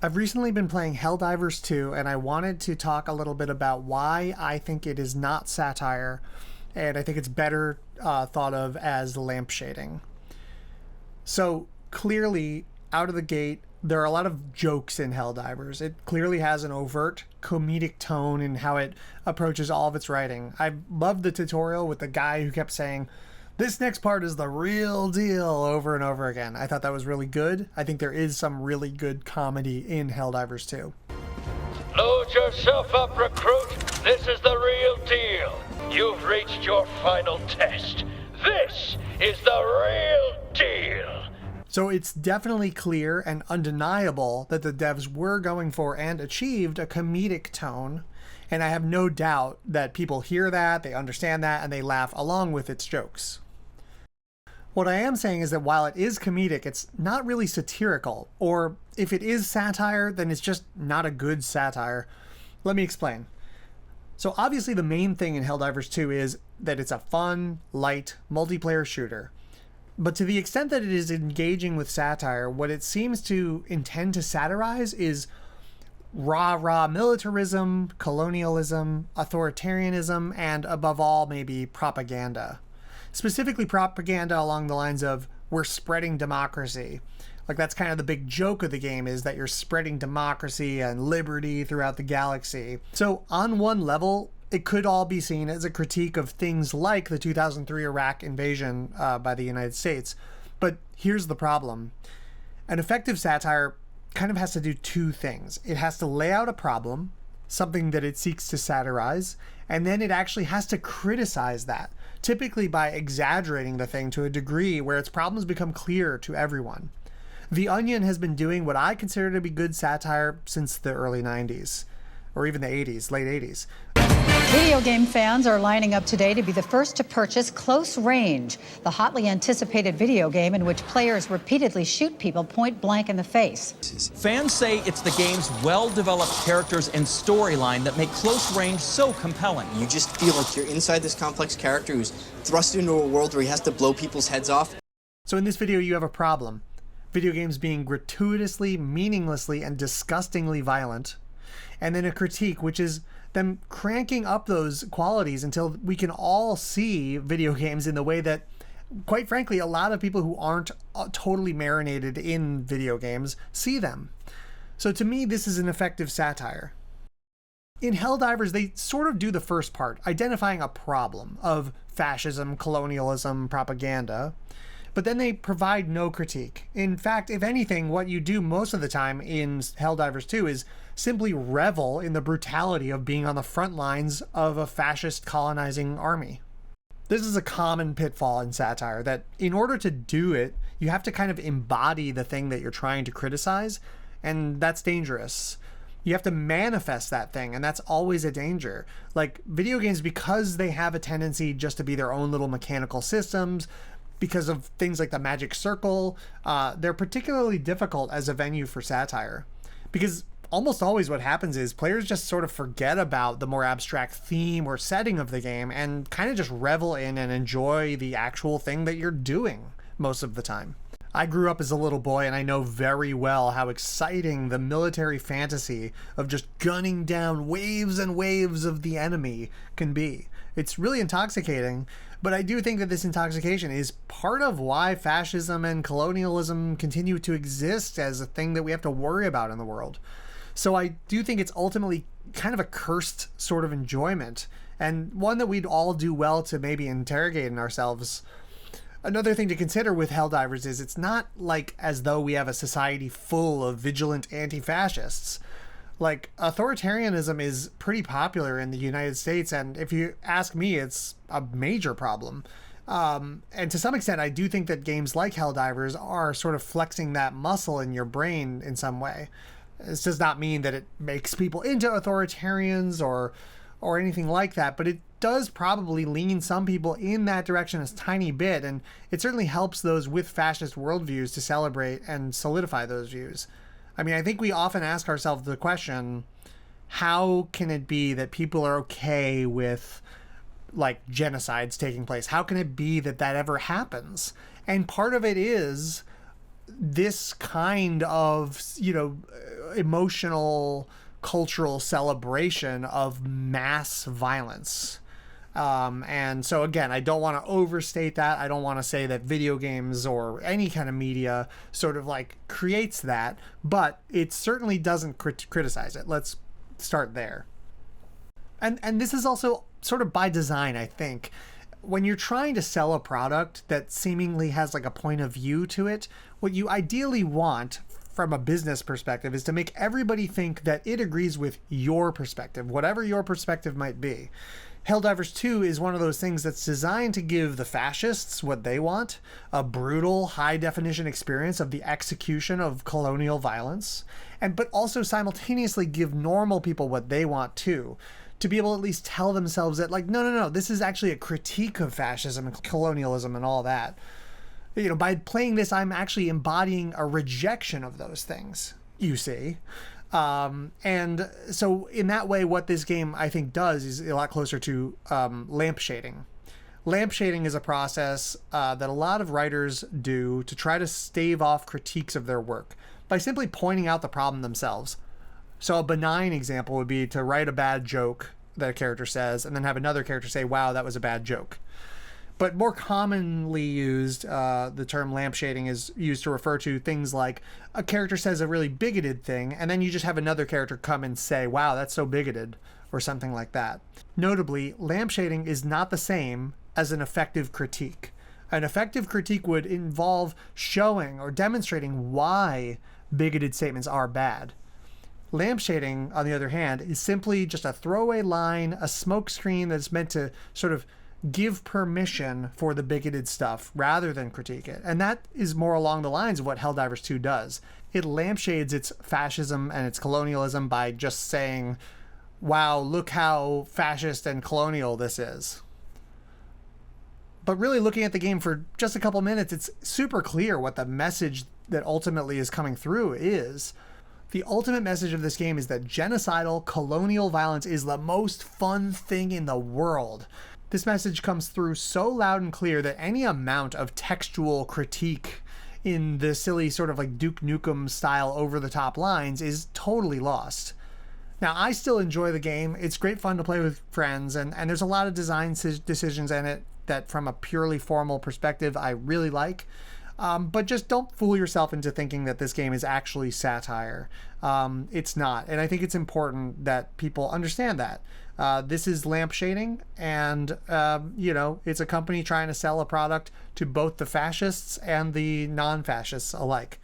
I've recently been playing Helldivers 2, and I wanted to talk a little bit about why I think it is not satire, and I think it's better thought of as lampshading. So clearly, out of the gate, there are a lot of jokes in Helldivers. It clearly has an overt comedic tone in how it approaches all of its writing. I loved the tutorial with the guy who kept saying, "This next part is the real deal," over and over again. I thought that was really good. I think there is some really good comedy in Helldivers 2. Load yourself up, recruit. This is the real deal. You've reached your final test. This is the real deal. So it's definitely clear and undeniable that the devs were going for and achieved a comedic tone. And I have no doubt that people hear that, they understand that, and they laugh along with its jokes. What I am saying is that while it is comedic, it's not really satirical. Or if it is satire, then it's just not a good satire. Let me explain. So obviously the main thing in Helldivers 2 is that it's a fun, light, multiplayer shooter. But to the extent that it is engaging with satire, what it seems to intend to satirize is rah-rah militarism, colonialism, authoritarianism, and above all, maybe propaganda. Specifically propaganda along the lines of, we're spreading democracy. Like, that's kind of the big joke of the game, is that you're spreading democracy and liberty throughout the galaxy. So on one level, it could all be seen as a critique of things like the 2003 Iraq invasion by the United States. But here's the problem. An effective satire kind of has to do two things. It has to lay out a problem, something that it seeks to satirize, and then it actually has to criticize that, typically by exaggerating the thing to a degree where its problems become clear to everyone. The Onion has been doing what I consider to be good satire since the early 90s, or even the 80s, late 80s. Video game fans are lining up today to be the first to purchase Close Range, the hotly anticipated video game in which players repeatedly shoot people point blank in the face. Fans say it's the game's well-developed characters and storyline that make Close Range so compelling. You just feel like you're inside this complex character who's thrust into a world where he has to blow people's heads off. So in this video, you have a problem. Video games being gratuitously, meaninglessly, and disgustingly violent. And then a critique, which is them cranking up those qualities until we can all see video games in the way that, quite frankly, a lot of people who aren't totally marinated in video games see them. So to me, this is an effective satire. In Helldivers, they sort of do the first part, identifying a problem of fascism, colonialism, propaganda, but then they provide no critique. In fact, if anything, what you do most of the time in Helldivers 2 is simply revel in the brutality of being on the front lines of a fascist colonizing army. This is a common pitfall in satire, that in order to do it, you have to kind of embody the thing that you're trying to criticize, and that's dangerous. You have to manifest that thing, and that's always a danger. Like, video games, because they have a tendency just to be their own little mechanical systems, because of things like the magic circle, they're particularly difficult as a venue for satire. Because almost always what happens is players just sort of forget about the more abstract theme or setting of the game and kind of just revel in and enjoy the actual thing that you're doing most of the time. I grew up as a little boy, and I know very well how exciting the military fantasy of just gunning down waves and waves of the enemy can be. It's really intoxicating, but I do think that this intoxication is part of why fascism and colonialism continue to exist as a thing that we have to worry about in the world. So I do think it's ultimately kind of a cursed sort of enjoyment, and one that we'd all do well to maybe interrogate in ourselves. Another thing to consider with Helldivers is it's not like as though we have a society full of vigilant anti-fascists. Like, authoritarianism is pretty popular in the United States, and if you ask me, it's a major problem. And to some extent, I do think that games like Helldivers are sort of flexing that muscle in your brain in some way. This does not mean that it makes people into authoritarians or anything like that, but it does probably lean some people in that direction a tiny bit, and it certainly helps those with fascist worldviews to celebrate and solidify those views. I mean, I think we often ask ourselves the question, how can it be that people are okay with, like, genocides taking place? How can it be that that ever happens? And part of it is this kind of, emotional, cultural celebration of mass violence. And so again, I don't want to overstate that. I don't want to say that video games or any kind of media sort of like creates that, but it certainly doesn't criticize it. Let's start there. And this is also sort of by design, I think. When you're trying to sell a product that seemingly has like a point of view to it, what you ideally want from a business perspective is to make everybody think that it agrees with your perspective, whatever your perspective might be. Helldivers 2 is one of those things that's designed to give the fascists what they want, a brutal, high-definition experience of the execution of colonial violence, but also simultaneously give normal people what they want too, to be able to at least tell themselves that, like, no, this is actually a critique of fascism and colonialism and all that. You know, by playing this, I'm actually embodying a rejection of those things, you see. And so in that way, what this game, I think, does is a lot closer to lampshading. Lampshading is a process that a lot of writers do to try to stave off critiques of their work by simply pointing out the problem themselves. So a benign example would be to write a bad joke that a character says and then have another character say, wow, that was a bad joke. But more commonly used, the term lampshading is used to refer to things like a character says a really bigoted thing, and then you just have another character come and say, wow, that's so bigoted, or something like that. Notably, lampshading is not the same as an effective critique. An effective critique would involve showing or demonstrating why bigoted statements are bad. Lampshading, on the other hand, is simply just a throwaway line, a smokescreen that's meant to sort of give permission for the bigoted stuff rather than critique it. And that is more along the lines of what Helldivers 2 does. It lampshades its fascism and its colonialism by just saying, wow, look how fascist and colonial this is. But really looking at the game for just a couple minutes, it's super clear what the message that ultimately is coming through is. The ultimate message of this game is that genocidal colonial violence is the most fun thing in the world. This message comes through so loud and clear that any amount of textual critique in the silly sort of like Duke Nukem style over-the-top lines is totally lost. Now, I still enjoy the game. It's great fun to play with friends, and there's a lot of design decisions in it that from a purely formal perspective I really like. But just don't fool yourself into thinking that this game is actually satire. It's not. And I think it's important that people understand that. This is lampshading, and, it's a company trying to sell a product to both the fascists and the non-fascists alike.